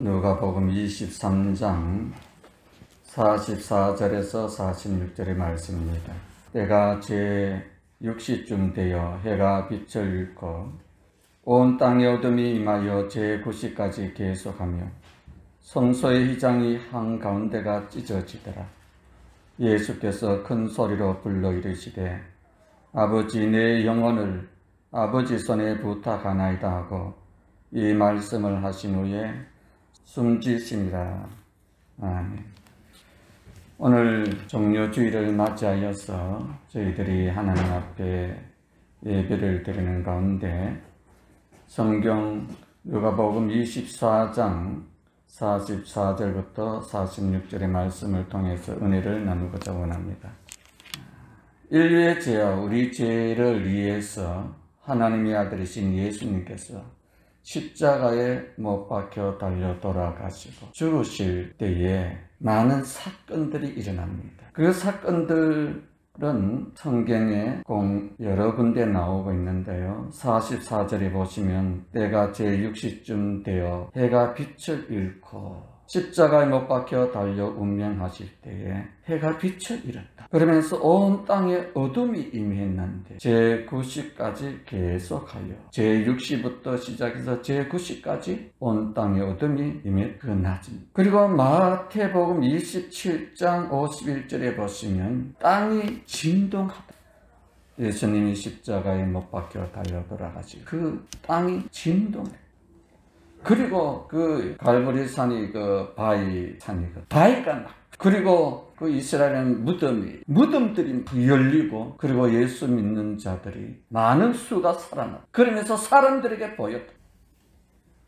누가복음 23장 44절에서 46절의 말씀입니다. 때가 제6시쯤 되어 해가 빛을 잃고 온 땅에 어둠이 임하여 제9시까지 계속하며 성소의 휘장이 한가운데가 찢어지더라. 예수께서 큰 소리로 불러 이르시되 아버지, 내 영혼을 아버지 손에 부탁하나이다 하고 이 말씀을 하신 후에 숨지시니라. 아멘. 오늘 종료주일을 맞이하여서 저희들이 하나님 앞에 예배를 드리는 가운데 성경 누가복음 24장 44절부터 46절의 말씀을 통해서 은혜를 나누고자 원합니다. 인류의 죄와 우리 죄를 위해서 하나님의 아들이신 예수님께서 십자가에 못 박혀 달려 돌아가시고 죽으실 때에 많은 사건들이 일어납니다. 그 사건들은 성경에 여러 군데 나오고 있는데요. 44절에 보시면 때가 제6시쯤 되어 해가 빛을 잃고 십자가에 못 박혀 달려 운명하실 때에 해가 빛을 잃었다. 그러면서 온 땅에 어둠이 임했는데 제9시까지 계속하여 제6시부터 시작해서 제9시까지 온 땅에 어둠이 임했 그 낮입니다. 그리고 마태복음 27장 51절에 보시면 땅이 진동하다. 예수님이 십자가에 못 박혀 달려 돌아가시고 그 땅이 진동해. 그리고 그 갈보리 산이 그 바위 산이거든. 바위가 나. 그리고 그 이스라엘은 무덤들이 열리고 그리고 예수 믿는 자들이 많은 수가 살아났다. 그러면서 사람들에게 보였다.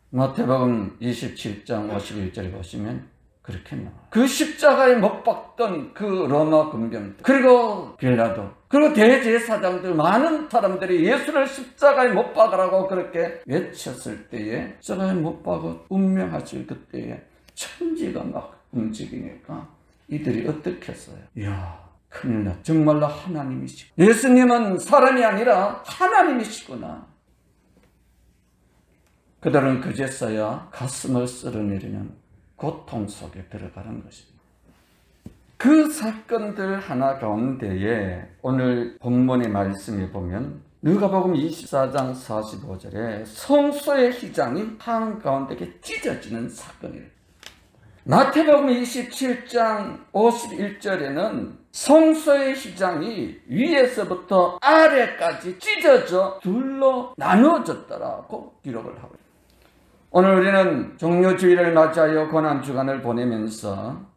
마태복음 27장 51절에 보시면 그렇게 나와. 그 십자가에 못 박던 그 로마 군병 그리고 빌라도 그리고 대제사장들 많은 사람들이 예수를 십자가에 못 박으라고 그렇게 외쳤을 때에 십자가에 못 박아 운명하실 그때에 천지가 막 움직이니까 이들이 어떻게 했어요? 이야, 큰일 나. 정말로 하나님이시고 예수님은 사람이 아니라 하나님이시구나. 그들은 그제서야 가슴을 쓸어내리는 고통 속에 들어가는 것입니다. 그 사건들 하나 가운데에 오늘 본문의 말씀에 보면 누가복음 24장 45절에 성소의 휘장이 한가운데에 찢어지는 사건이에요. 마태복음 27장 51절에는 성소의 휘장이 위에서부터 아래까지 찢어져 둘로 나누어졌다라고 기록을 하고 있습니다. 오늘 우리는 종료주일을 맞이하여 고난주간을 보내면서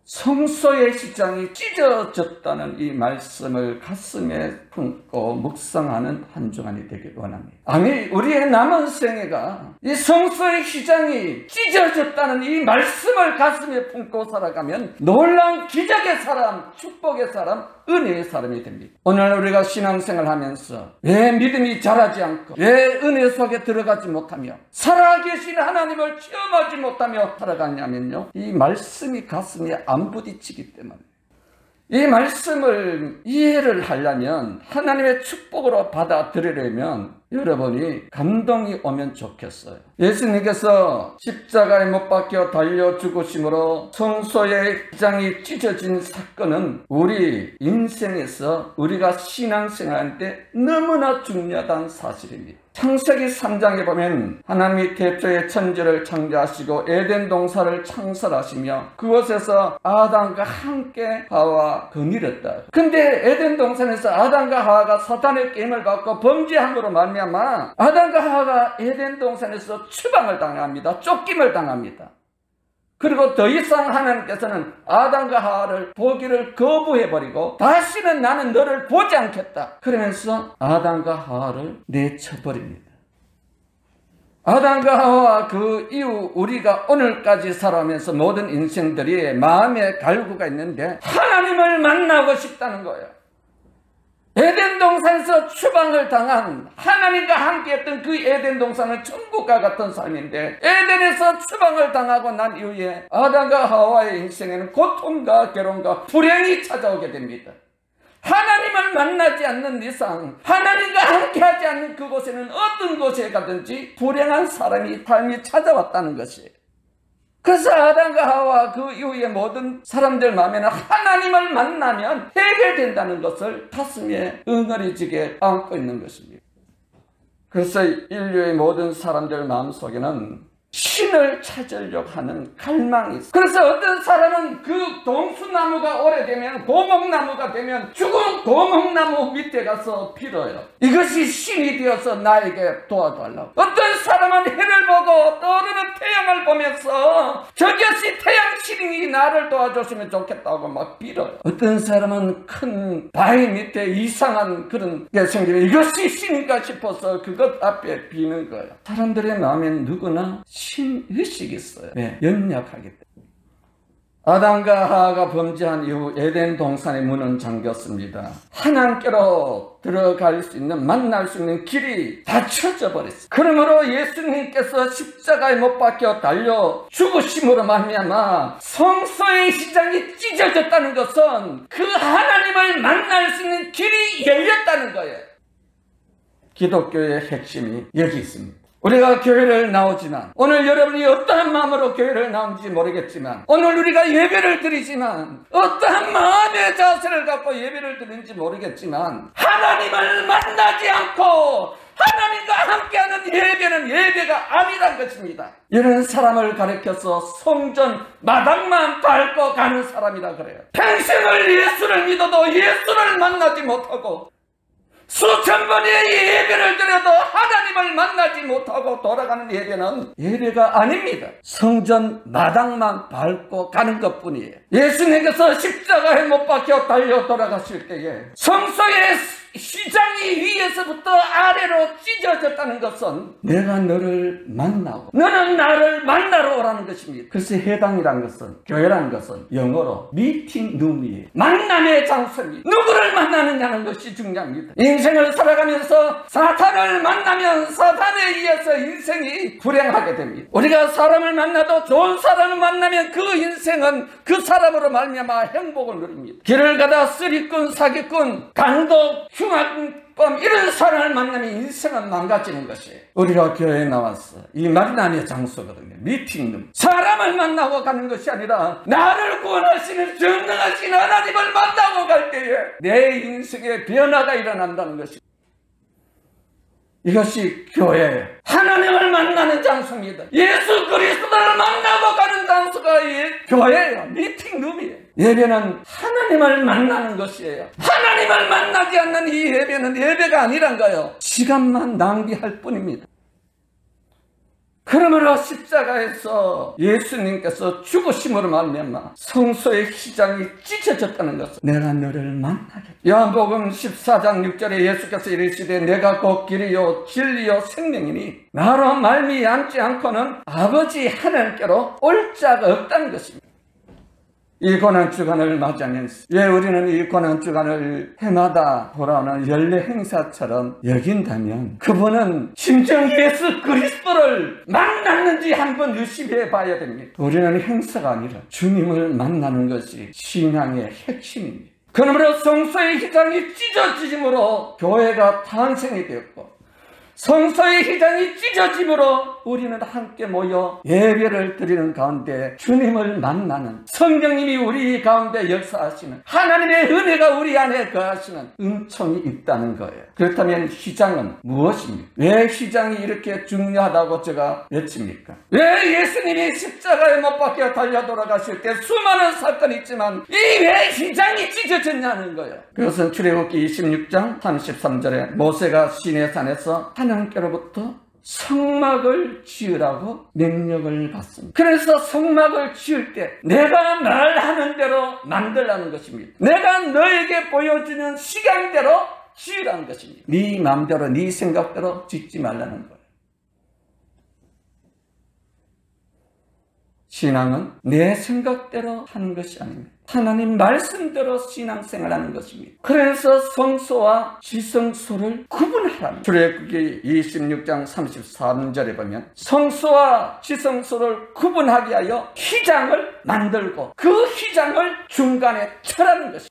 성소의 휘장이 찢어졌다는 이 말씀을 가슴에 품고 묵상하는 한 주간이 되길 원합니다. 아니, 우리의 남은 생애가 이 성소의 휘장이 찢어졌다는 이 말씀을 가슴에 품고 살아가면 놀라운 기적의 사람, 축복의 사람, 은혜의 사람이 됩니다. 오늘 우리가 신앙생활 하면서 왜 믿음이 자라지 않고 왜 은혜 속에 들어가지 못하며 살아계신 하나님을 체험하지 못하며 살아가냐면요, 이 말씀이 가슴에 안 부딪히기 때문에. 이 말씀을 이해를 하려면 하나님의 축복으로 받아들이려면 여러분이 감동이 오면 좋겠어요. 예수님께서 십자가에 못 박혀 달려 죽으심으로 성소의 휘장이 찢어진 사건은 우리 인생에서 우리가 신앙생활할 때 너무나 중요한 사실입니다. 창세기 3장에 보면 하나님이 태초에 천지를 창조하시고 에덴 동산을 창설하시며 그곳에서 아담과 함께 하와 거닐었다. 근데 에덴 동산에서 아담과 하와가 사탄의 게임을 받고 범죄함으로 말미암아 아담과 하와가 에덴 동산에서 추방을 당합니다. 쫓김을 당합니다. 그리고 더 이상 하나님께서는 아담과 하와를 보기를 거부해버리고 다시는 나는 너를 보지 않겠다. 그러면서 아담과 하와를 내쳐버립니다. 아담과 하와 그 이후 우리가 오늘까지 살아오면서 모든 인생들이 마음에 갈구가 있는데 하나님을 만나고 싶다는 거예요. 에덴 동산에서 추방을 당한 하나님과 함께했던 그 에덴 동산은 천국과 같은 삶인데 에덴에서 추방을 당하고 난 이후에 아담과 하와의 인생에는 고통과 괴로움과 불행이 찾아오게 됩니다. 하나님을 만나지 않는 이상 하나님과 함께하지 않는 그곳에는 어떤 곳에 가든지 불행한 삶이 찾아왔다는 것이에요. 그래서 아담과 하와 그 이후에 모든 사람들 마음에는 하나님을 만나면 해결된다는 것을 가슴에 응어리지게 안고 있는 것입니다. 그래서 인류의 모든 사람들 마음속에는 신을 찾으려고 하는 갈망이 있어요. 그래서 어떤 사람은 그 동수나무가 오래되면, 고목나무가 되면 죽은 고목나무 밑에 가서 빌어요. 이것이 신이 되어서 나에게 도와달라고. 어떤 사람은 해를 보고 떠오르는 태양을 보면서 저것이 태양신이 나를 도와줬으면 좋겠다고 막 빌어요. 어떤 사람은 큰 바위 밑에 이상한 그런 게 생기면 이것이 신인가 싶어서 그것 앞에 비는 거예요. 사람들의 마음엔 누구나 신의식이 있어요. 네, 연약하기 때문에. 아담과 하와가 범죄한 이후 에덴 동산의 문은 잠겼습니다. 하나님께로 들어갈 수 있는, 만날 수 있는 길이 닫혀져 버렸어요. 그러므로 예수님께서 십자가에 못 박혀 달려 죽으심으로 말미암아 성소의 시장이 찢어졌다는 것은 그 하나님을 만날 수 있는 길이 열렸다는 거예요. 기독교의 핵심이 여기 있습니다. 우리가 교회를 나오지만, 오늘 여러분이 어떠한 마음으로 교회를 나오는지 모르겠지만, 오늘 우리가 예배를 드리지만, 어떠한 마음의 자세를 갖고 예배를 드리는지 모르겠지만, 하나님을 만나지 않고 하나님과 함께하는 예배는 예배가 아니란 것입니다. 이런 사람을 가리켜서 성전 마당만 밟고 가는 사람이라 그래요. 평생을 예수를 믿어도 예수를 만나지 못하고, 수천 번의 예배를 드려도 하나님을 만나지 못하고 돌아가는 예배는 예배가 아닙니다. 성전 마당만 밟고 가는 것뿐이에요. 예수님께서 십자가에 못 박혀 달려 돌아가실 때에 성소의 시장이 위에서부터 아래로 찢어졌다는 것은 내가 너를 만나고 너는 나를 만나러 오라는 것입니다. 그래서 해당이란 것은, 교회라는 것은 영어로 미팅 룸이에요. 만남의 장소입니다. 누구를 만나느냐는 것이 중요합니다. 인생을 살아가면서 사탄을 만나면 사탄에 의해서 인생이 불행하게 됩니다. 우리가 사람을 만나도 좋은 사람을 만나면 그 인생은 그 사람으로 말미암아 행복을 누립니다. 길을 가다 쓰리꾼, 사기꾼, 강독, 흉악범 이런 사람을 만나면 인생은 망가지는 것이에요. 우리가 교회에 나왔어. 이 만남의 장소거든요. 미팅룸. 사람을 만나고 가는 것이 아니라 나를 구원하시는 전능하신 하나님을 만나고 갈 때에 내 인생에 변화가 일어난다는 것입니다. 이것이 교회예요. 하나님을 만나는 장소입니다. 예수 그리스도를 만나고 가는 장소가 교회예요. 미팅룸이에요. 예배는 하나님을 만나는 것이에요. 하나님을 만나지 않는 이 예배는 예배가 아니란 거예요. 시간만 낭비할 뿐입니다. 그러므로 십자가에서 예수님께서 죽으심으로 말미암아 성소의 시장이 찢어졌다는 것은 내가 너를 만나게. 요한복음 14장 6절에 예수께서 이르시되 내가 곧 길이요 진리요 생명이니 나로 말미암지 않고는 아버지 하나님께로 올 자가 없다는 것입니다. 이 고난주간을 맞이하면서 왜 우리는 이 고난주간을 해마다 돌아오는 연례 행사처럼 여긴다면 그분은 진정 예수 그리스도를 만났는지 한번 의심해 봐야 됩니다. 우리는 행사가 아니라 주님을 만나는 것이 신앙의 핵심입니다. 그러므로 성소의 휘장이 찢어짐으로 교회가 탄생이 되었고, 성소의 휘장이 찢어짐으로 우리는 함께 모여 예배를 드리는 가운데 주님을 만나는, 성령님이 우리 가운데 역사하시는, 하나님의 은혜가 우리 안에 거하시는 은총이 있다는 거예요. 그렇다면 휘장은 무엇입니까? 왜 휘장이 이렇게 중요하다고 제가 외칩니까? 왜 예수님이 십자가에 못 박혀 달려 돌아가실 때 수많은 사건이 있지만 이 왜 휘장이 찢어졌냐는 거예요. 그것은 출애굽기 26장 33절에 모세가 시내산에서 하나님께로부터 성막을 지으라고 명령을 받습니다. 그래서 성막을 지을 때 내가 말하는 대로 만들라는 것입니다. 내가 너에게 보여주는 시간대로 지으라는 것입니다. 네 마음대로 네 생각대로 짓지 말라는 거예요. 신앙은 내 생각대로 하는 것이 아닙니다. 하나님 말씀대로 신앙생활하는 것입니다. 그래서 성소와 지성소를 구분하라는, 출애굽기 26장 33절에 보면 성소와 지성소를 구분하게 하여 휘장을 만들고 그 휘장을 중간에 쳐라는 것입니다.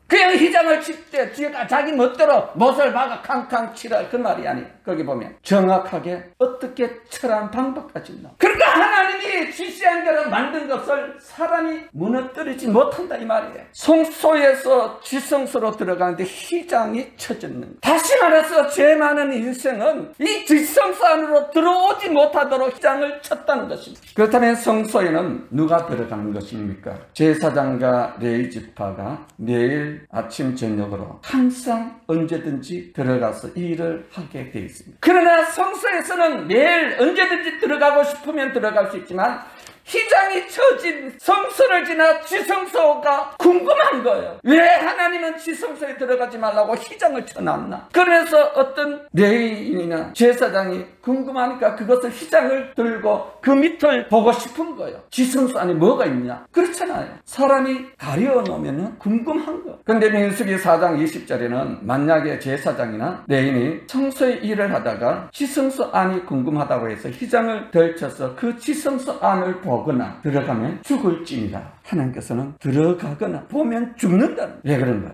그냥 휘장을 칠 때 자기 멋대로 못을 박아 캉캉 치라 그 말이 아니에요. 거기 보면 정확하게 어떻게 처리하는 방법까지 나와. 그러니까 하나님이 지시한 대로 만든 것을 사람이 무너뜨리지 못한다 이 말이에요. 성소에서 지성소로 들어가는데 휘장이 쳐졌는 거예요. 다시 말해서 죄 많은 인생은 이 지성소 안으로 들어오지 못하도록 휘장을 쳤다는 것입니다. 그렇다면 성소에는 누가 들어가는 것입니까? 제사장과 레위 지파가 매일 아침 저녁으로 항상 언제든지 들어가서 일을 하게 되어 있습니다. 그러나 성소에서는 매일 언제든지 들어가고 싶으면 들어갈 수 있지만 휘장이 쳐진 성소를 지나 지성소가 궁금한 거예요. 왜 하나님은 지성소에 들어가지 말라고 휘장을 쳐놨나? 그래서 어떤 레위인이나 제사장이 궁금하니까 그것을 휘장을 들고 그 밑을 보고 싶은 거예요. 지성소 안에 뭐가 있냐? 그렇잖아요. 사람이 가려놓으면 궁금한 거예요. 그런데 민수기 4장 20절에는 만약에 제사장이나 레위인이 성소에 일을 하다가 지성소 안이 궁금하다고 해서 휘장을 덜쳐서 그 지성소 안을 보거나 들어가면 죽을지니라. 하나님께서는 들어가거나 보면 죽는다는. 왜 그런가?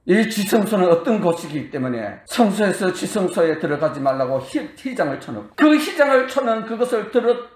이 지성소는 어떤 곳이기 때문에 성소에서 지성소에 들어가지 말라고 휘장을 쳐놓고 그 휘장을 쳐놓은 그것을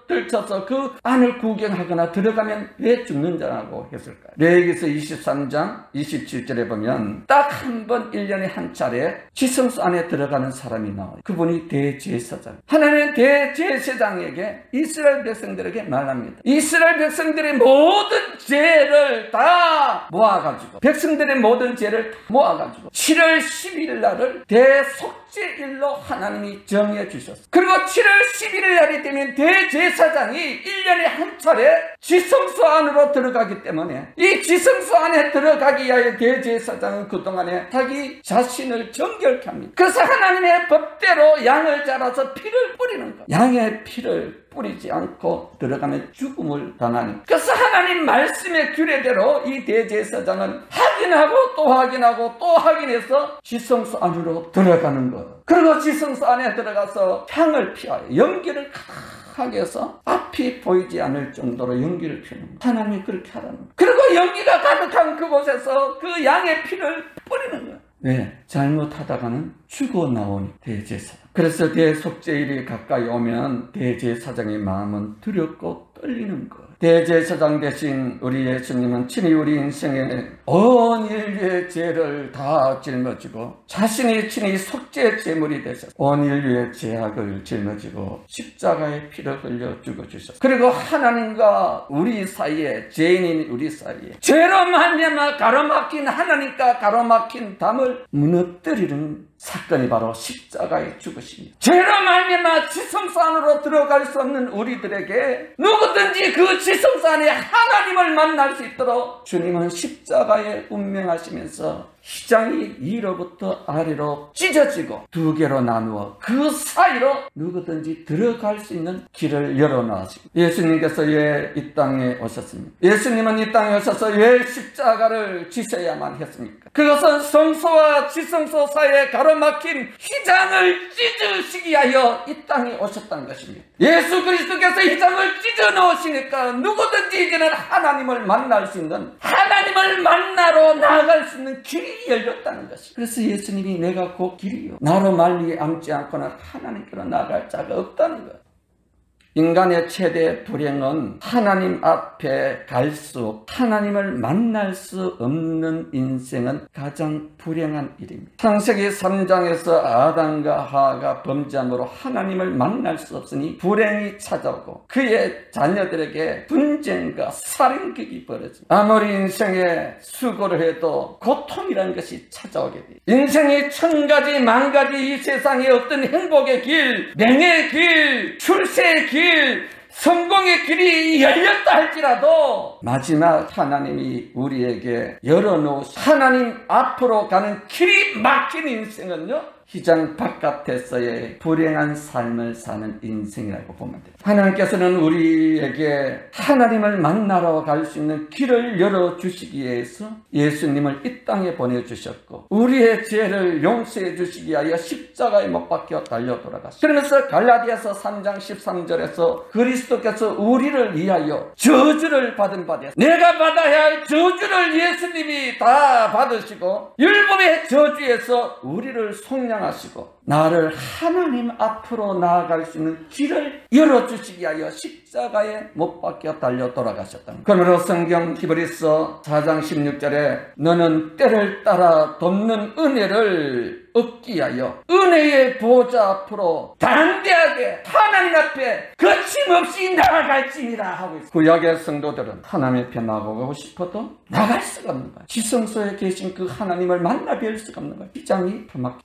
들쳐서 그 안을 구경하거나 들어가면 왜 죽는다고 했을까? 레위기서 23장 27절에 보면 딱 한 번 1년에 한 차례 지성소 안에 들어가는 사람이 나와요. 그분이 대제사장. 하나님은 대제사장에게 이스라엘 백성들에게 말합니다. 이스라엘 백성들의 모든 죄를 다 모아가지고 백성들의 모든 죄를 모아가지고 7월 11일 날을 대속죄일로 하나님이 정해 주셨어요. 그리고 7월 11일 날이 되면 대제사장이 1년에 한 차례 지성소 안으로 들어가기 때문에 이 지성소 안에 들어가기 위하여 대제사장은 그동안에 자기 자신을 정결케 합니다. 그래서 하나님의 법대로 양을 잘라서 피를 뿌리는 거예요. 양의 피를 뿌리지 않고 들어가면 죽음을 당하니. 그래서 하나님 말씀의 규례대로 이 대제사장은 확인하고 또 확인하고 또 확인해서 지성소 안으로 들어가는 거예요. 그리고 지성소 안에 들어가서 향을 피하여 연기를 가득하게 해서 앞이 보이지 않을 정도로 연기를 피우는 거예요. 하나님이 그렇게 하라는 거예요. 그리고 연기가 가득한 그곳에서 그 양의 피를 뿌리는 거예요. 왜? 잘못하다가는 죽어 나오니 대제사장. 그래서 대속죄일이 가까이 오면 대제사장의 마음은 두렵고 떨리는 거예요. 대제사장 대신 우리 예수님은 친히 우리 인생의 온 인류의 죄를 다 짊어지고 자신이 친히 속죄 제물이 되셔서 온 인류의 죄악을 짊어지고 십자가의 피를 흘려 죽어주셨어요. 그리고 하나님과 우리 사이에, 죄인인 우리 사이에 죄로 말미암아 가로막힌 하나님과 가로막힌 담을 무너뜨리는 사건이 바로 십자가의 죽으십니다. 죄로 말미암아 지성소 안으로 들어갈 수 없는 우리들에게 누구든지 그 지성소 안에 하나님을 만날 수 있도록 주님은 십자가에 운명하시면서 휘장이 위로부터 아래로 찢어지고 두 개로 나누어 그 사이로 누구든지 들어갈 수 있는 길을 열어놓으십니다. 예수님께서 왜 이 땅에 오셨습니까? 예수님은 이 땅에 오셔서 왜 십자가를 지셔야만 했습니까? 그것은 성소와 지성소 사이에 가로막힌 휘장을 찢으시기 위하여 이 땅에 오셨다는 것입니다. 예수 그리스도께서 휘장을 찢어 놓으시니까 누구든지 이제는 하나님을 만날 수 있는, 하나님을 만나러 나아갈 수 있는 길이 열렸다는 것입니다. 그래서 예수님이 내가 곧 길이요 나로 말미암지 않고는 하나님께로 나아갈 자가 없다는 것. 인간의 최대 불행은 하나님 앞에 갈수록 하나님을 만날 수 없는 인생은 가장 불행한 일입니다. 창세기 3장에서 아담과 하와가 범죄함으로 하나님을 만날 수 없으니 불행이 찾아오고 그의 자녀들에게 분쟁과 살인극이 벌어집니다. 아무리 인생에 수고를 해도 고통이라는 것이 찾아오게 돼요. 인생이 1000가지 만가지 이 세상에 어떤 행복의 길, 명예의 길, 출세의 길, 성공의 길이 열렸다 할지라도 마지막 하나님이 우리에게 열어놓으신 하나님 앞으로 가는 길이 막힌 인생은요 휘장 바깥에서의 불행한 삶을 사는 인생이라고 보면 돼요. 하나님께서는 우리에게 하나님을 만나러 갈 수 있는 길을 열어주시기 위해서 예수님을 이 땅에 보내주셨고 우리의 죄를 용서해 주시기 위하여 십자가에 못 박혀 달려 돌아가셨습니다. 그러면서 갈라디아서 3장 13절에서 그리스도께서 우리를 위하여 저주를 받은 바 되었습니다. 내가 받아야 할 저주를 예수님이 다 받으시고 율법의 저주에서 우리를 속량 사랑하시고 나를 하나님 앞으로 나아갈 수 있는 길을 열어주시기 위하여 십자가에 못 박혀 달려 돌아가셨다. 그러므로 성경 히브리서 4장 16절에 너는 때를 따라 돕는 은혜를 얻기 위하여 은혜의 보좌 앞으로 담대하게 하나님 앞에 거침없이 나아갈지니라 하고 있습니다. 구약의 성도들은 하나님 앞에 나아가고 싶어도 나갈 수가 없는 거예요. 지성소에 계신 그 하나님을 만나 뵐 수가 없는 거예요. 비장이 막혀.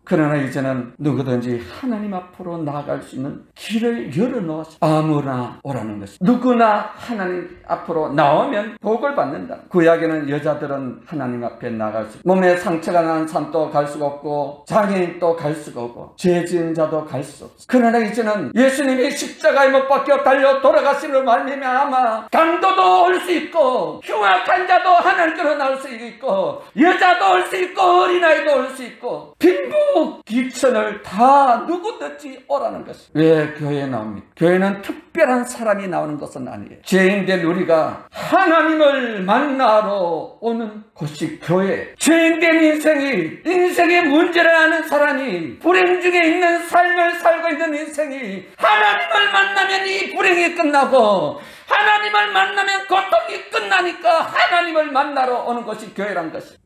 그러나 이제는 누구든지 하나님 앞으로 나아갈 수 있는 길을 열어놓으시 아무나 오라는 것이 누구나 하나님 앞으로 나오면 복을 받는다. 구약에는 여자들은 하나님 앞에 나갈 수 몸에 상처가 난 사람도 갈 수가 없고 장애인도 갈 수가 없고 죄 지은 자도 갈 수 없어. 그러나 이제는 예수님이 십자가에 못 박혀 달려 돌아가시는 말미암아 강도도 올 수 있고 흉악한 자도 하나님께로 나올 수 있고 여자도 올 수 있고 어린아이도 올 수 있고 빈부 기천을 다 누구든지 오라는 것이. 왜 교회에 나옵니까? 교회는 특별한 사람이 나오는 것은 아니에요. 죄인된 우리가 하나님을 만나러 오는 곳이 교회. 죄인된 인생의 문제를 아는 사람이 불행 중에 있는 삶을 살고 있는 인생이 하나님을 만나면 이 불행이 끝나고 하나님을 만나면 고통이 끝나니까 하나님을 만나러 오는 것이 교회란 것이.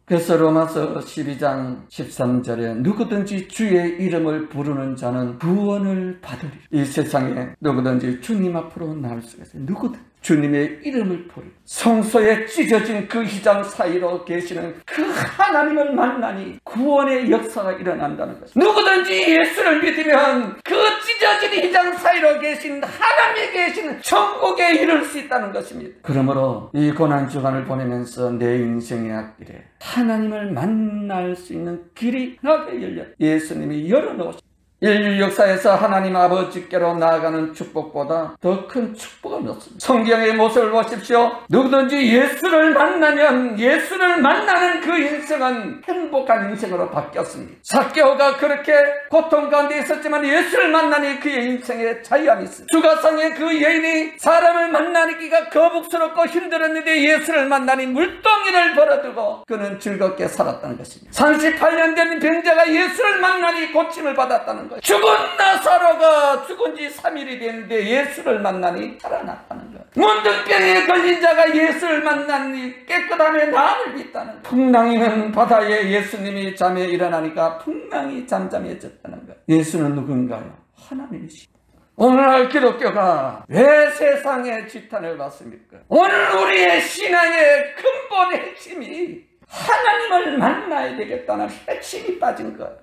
그래서 로마서 12장 13절에 누구든지 주의 이름을 부르는 자는 구원을 받으리라. 이 세상에 누구든지 주님 앞으로 나올 수가 있어요. 누구든 주님의 이름을 부르 성소에 찢어진 그 휘장 사이로 계시는 그 하나님을 만나니 구원의 역사가 일어난다는 것입니다. 누구든지 예수를 믿으면 그 찢어진 휘장 사이로 계신 하나님에 계신 천국에 이룰 수 있다는 것입니다. 그러므로 이 고난주간을 보내면서 내 인생의 앞길에 하나님을 만날 수 있는 길이 나게 열려 예수님이 열어놓으셨습니다. 인류 역사에서 하나님 아버지께로 나아가는 축복보다 더 큰 축복은 없습니다. 성경의 모습을 보십시오. 누구든지 예수를 만나면 예수를 만나는 그 인생은 행복한 인생으로 바뀌었습니다. 삭개오가 그렇게 고통 가운데 있었지만 예수를 만나니 그의 인생에 자유함이 있습니다. 주가상의 그 여인이 사람을 만나기가 거북스럽고 힘들었는데 예수를 만나니 물동이를 벌어두고 그는 즐겁게 살았다는 것입니다. 38년 된 병자가 예수를 만나니 고침을 받았다는 것입니다. 죽은 나사로가 죽은 지 3일이 됐는데 예수를 만나니 살아났다는 것. 문둥병에 걸린 자가 예수를 만나니 깨끗함에 나음을 믿다는 것. 풍랑이는 바다에 예수님이 잠에 일어나니까 풍랑이 잠잠해졌다는 것. 예수는 누군가요? 하나님이시죠. 오늘날 기독교가 왜 세상의 지탄을 받습니까? 오늘 우리의 신앙의 근본 핵심이 하나님을 만나야 되겠다는 핵심이 빠진 거예요.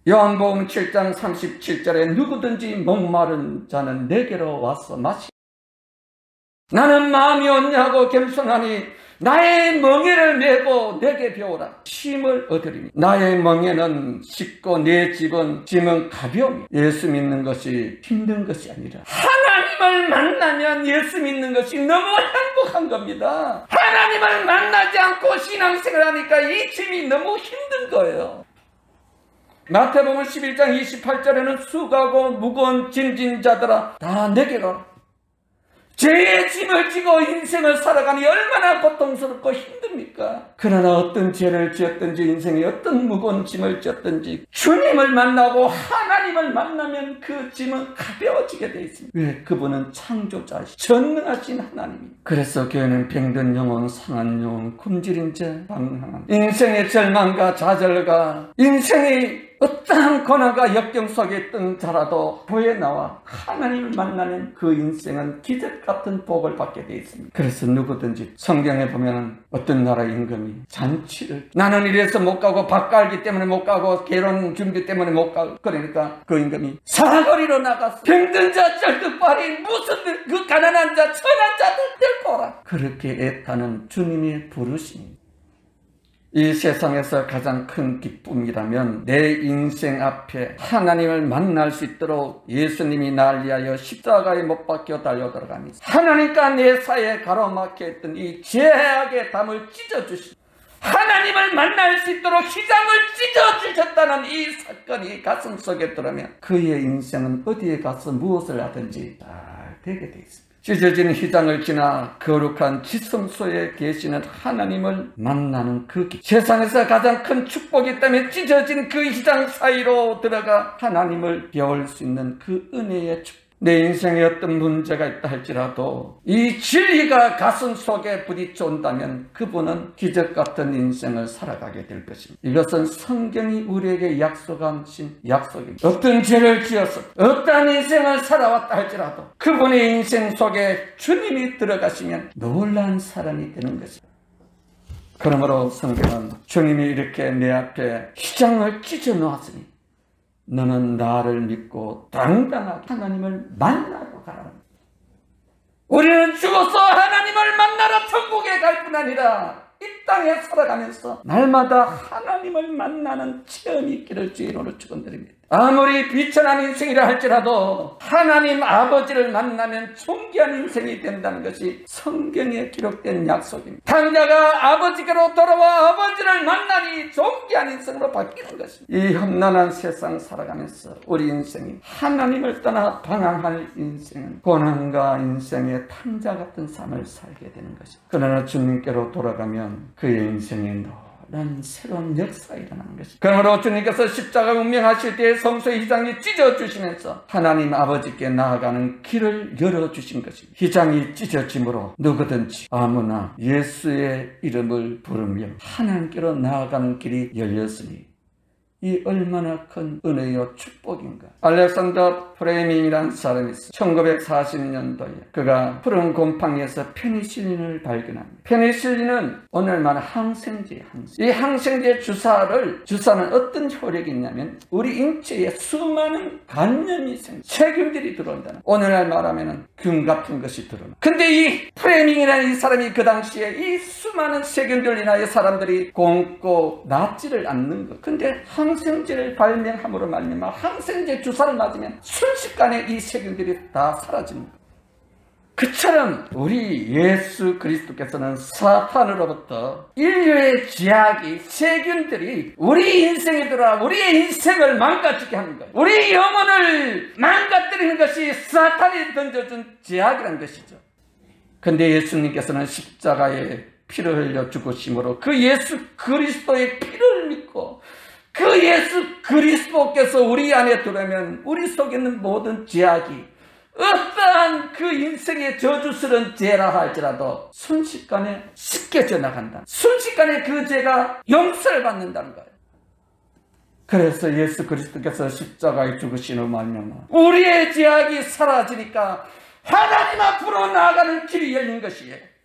요한복음 7장 37절에 누구든지 목마른 자는 내게로 와서 마시. 나는 마음이 온유하고 겸손하니 나의 멍에를 메고 내게 배우라. 쉼을 얻으리니 나의 멍에는 쉽고 내 짐은 가벼움이. 예수 믿는 것이 힘든 것이 아니라 하나님을 만나면 예수 믿는 것이 너무 행복한 겁니다. 하나님을 만나지 않고 신앙생활 하니까 이 짐이 너무 힘든 거예요. 마태복음 11장 28절에는 수고하고 무거운 짐진 자들아 다 내게로 와라. 죄의 짐을 지고 인생을 살아가니 얼마나 고통스럽고 힘듭니까? 그러나 어떤 죄를 지었든지 인생에 어떤 무거운 짐을 지었든지 주님을 만나고 하나님을 만나면 그 짐은 가벼워지게 되어 있습니다. 왜? 그분은 창조자이시 전능하신 하나님입니다. 그래서 교회는 병든 영혼, 상한 영혼, 굶주린 자, 방황한 인생의 절망과 좌절과 인생의 어떠한 고난과 역경 속에 있던 자라도 교회에 나와 하나님을 만나는 그 인생은 기적 같은 복을 받게 되어 있습니다. 그래서 누구든지 성경에 보면 어떤 나라 임금이 잔치를 나는 이래서 못 가고 밭갈기 때문에 못 가고 결혼 준비 때문에 못 가고 그러니까 그 임금이 사거리로 나가서 병든 자 쩔뚝발이 무슨 그 가난한 자 천한 자들 데리고 오라. 그렇게 애타는 주님의 부르심입니다. 이 세상에서 가장 큰 기쁨이라면 내 인생 앞에 하나님을 만날 수 있도록 예수님이 날 위하여 십자가에 못 박혀 달려 들어가니 하나님과 내 사이에 가로막혀 있던 이 죄악의 담을 찢어주시고 하나님을 만날 수 있도록 휘장을 찢어주셨다는 이 사건이 가슴 속에 들어오면 그의 인생은 어디에 가서 무엇을 하든지 잘 되게 되어 있습니다. 찢어진 휘장을 지나 거룩한 지성소에 계시는 하나님을 만나는 그 길. 세상에서 가장 큰 축복이 있다면 찢어진 그 휘장 사이로 들어가 하나님을 배울 수 있는 그 은혜의 축복. 내 인생에 어떤 문제가 있다 할지라도 이 진리가 가슴 속에 부딪혀 온다면 그분은 기적 같은 인생을 살아가게 될 것입니다. 이것은 성경이 우리에게 약속하신 약속입니다. 어떤 죄를 지어서 어떠한 인생을 살아왔다 할지라도 그분의 인생 속에 주님이 들어가시면 놀라운 사람이 되는 것입니다. 그러므로 성경은 주님이 이렇게 내 앞에 휘장을 찢어 놓았으니 너는 나를 믿고 당당하게 하나님을 만나러 가라. 우리는 죽어서 하나님을 만나러 천국에 갈 뿐 아니라 이 땅에 살아가면서 날마다 하나님을 만나는 체험이 있기를 주의로 축원드립니다. 아무리 비천한 인생이라 할지라도 하나님 아버지를 만나면 존귀한 인생이 된다는 것이 성경에 기록된 약속입니다. 당자가 아버지께로 돌아와 아버지를 만나니 존귀한 인생으로 바뀌는 것입니다. 이 험난한 세상 살아가면서 우리 인생이 하나님을 떠나 방황할 인생은 고난과 인생의 탕자 같은 삶을 살게 되는 것입니다. 그러나 주님께로 돌아가면 그의 인생에 난 새로운 역사가 일어나는 것입니다. 그러므로 주님께서 십자가 운명하실 때에 성소의 휘장이 찢어주시면서 하나님 아버지께 나아가는 길을 열어주신 것입니다. 휘장이 찢어짐으로 누구든지 아무나 예수의 이름을 부르며 하나님께로 나아가는 길이 열렸으니 이 얼마나 큰 은혜요 축복인가. 알렉산더 프레밍이라는 사람이 있어. 1940년도에 그가 푸른 곰팡이에서 페니실린을 발견합니다. 페니실린은 오늘만 항생제. 이 항생제 주사는 어떤 효력이 있냐면 우리 인체에 수많은 간염이 세균들이 들어온다는, 오늘날 말하면 균 같은 것이 들어온다. 근데 이 프레밍이라는 이 사람이 그 당시에 이 수많은 세균들로 인하여 사람들이 굶고 낫지를 않는 것. 근데 항생제를 발명함으로 말미암아 항생제 주사를 맞으면 순식간에 이 세균들이 다 사라지는 것. 그처럼 우리 예수 그리스도께서는 사탄으로부터 인류의 죄악이, 세균들이 우리 인생에 들어와 우리의 인생을 망가지게 하는 거예요. 우리 영혼을 망가뜨리는 것이 사탄이 던져준 죄악이라는 것이죠. 근데 예수님께서는 십자가에 피를 흘려 죽으심으로 그 예수 그리스도의 피를 믿고 그 예수 그리스도께서 우리 안에 들어오면 우리 속에 있는 모든 죄악이 어떠한 그 인생의 저주스러운 죄라 할지라도 순식간에 씻겨져 나간다. 순식간에 그 죄가 용서를 받는다는 거예요. 그래서 예수 그리스도께서 십자가에 죽으시는 말미암아 우리의 죄악이 사라지니까 하나님 앞으로 나아가는 길이 열린 것이에요.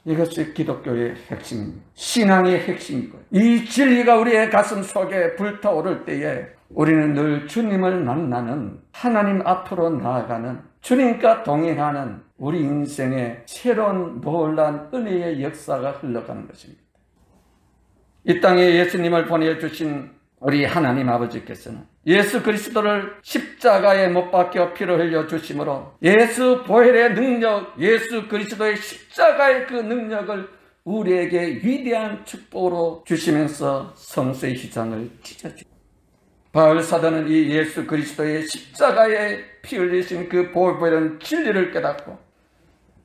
이것이 기독교의 핵심입니다. 신앙의 핵심이고, 이 진리가 우리의 가슴 속에 불타오를 때에 우리는 늘 주님을 만나는, 하나님 앞으로 나아가는, 주님과 동행하는 우리 인생의 새로운 놀라운 은혜의 역사가 흘러가는 것입니다. 이 땅에 예수님을 보내주신 우리 하나님 아버지께서는 예수 그리스도를 십자가에 못 박혀 피를 흘려 주심으로 예수 보혈의 능력, 예수 그리스도의 십자가의 그 능력을 우리에게 위대한 축복으로 주시면서 성소의 휘장을 찢어주십니다. 바울 사도는 이 예수 그리스도의 십자가에 피 흘리신 그 보혈의 진리를 깨닫고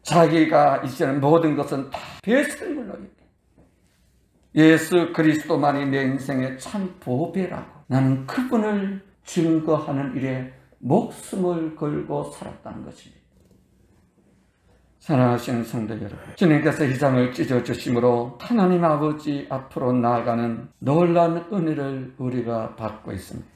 자기가 이제는 모든 것은 다 배설물로 예수 그리스도만이 내 인생의 참 보배라고, 나는 그분을 증거하는 일에 목숨을 걸고 살았다는 것입니다. 사랑하시는 성도 여러분, 주님께서 휘장을 찢어주심으로 하나님 아버지 앞으로 나아가는 놀라운 은혜를 우리가 받고 있습니다.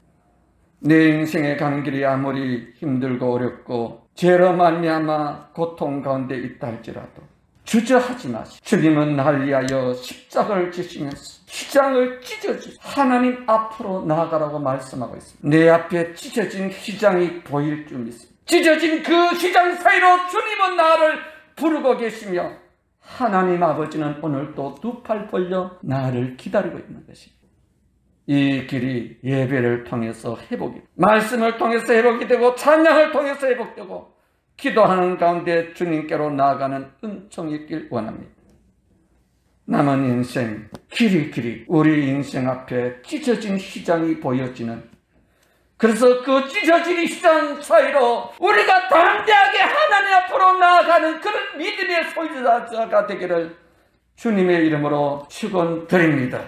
내 인생에 가는 길이 아무리 힘들고 어렵고 죄로 말미암아 고통 가운데 있다 할지라도 주저하지 마시고 주님은 날 위하여 십자가를 지시면서 휘장을 찢어주시고 하나님 앞으로 나아가라고 말씀하고 있습니다. 내 앞에 찢어진 휘장이 보일 줄 믿습니다. 찢어진 그 휘장 사이로 주님은 나를 부르고 계시며 하나님 아버지는 오늘도 두 팔 벌려 나를 기다리고 있는 것입니다. 이 길이 예배를 통해서 회복이, 말씀을 통해서 회복이 되고 찬양을 통해서 회복되고 기도하는 가운데 주님께로 나아가는 은총이 있길 원합니다. 남은 인생 길이 우리 인생 앞에 찢어진 휘장이 보여지는 그래서 그 찢어지는 시간 사이로 우리가 담대하게 하나님 앞으로 나아가는 그런 믿음의 소유자가 되기를 주님의 이름으로 축원드립니다.